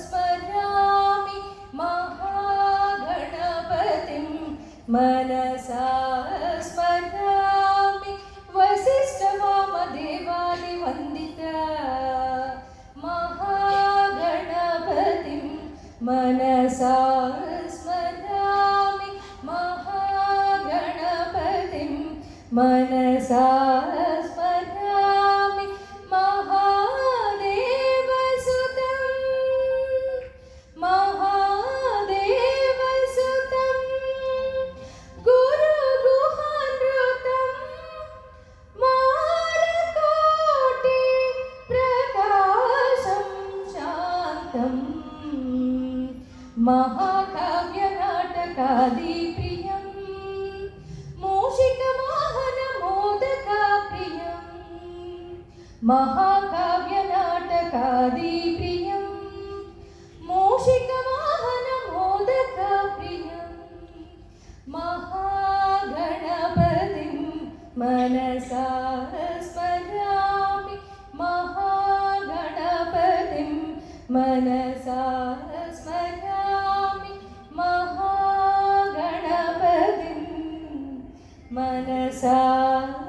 स्मरामि महागणपतिं मनसा स्मरामि वसिष्ठवामदेवादिवन्दिता महागणपतिं मनसा स्मरामि महागणपतिं मनसा महाकाव्यनाटकादिप्रियं मूषिकवाहनमोदकाप्रियं महाकाव्यनाटकादिप्रियं मूषिकवाहनमोदकाप्रियं महागणपतिं मनसा स्मरामि महागणपतिं मनसा मनसा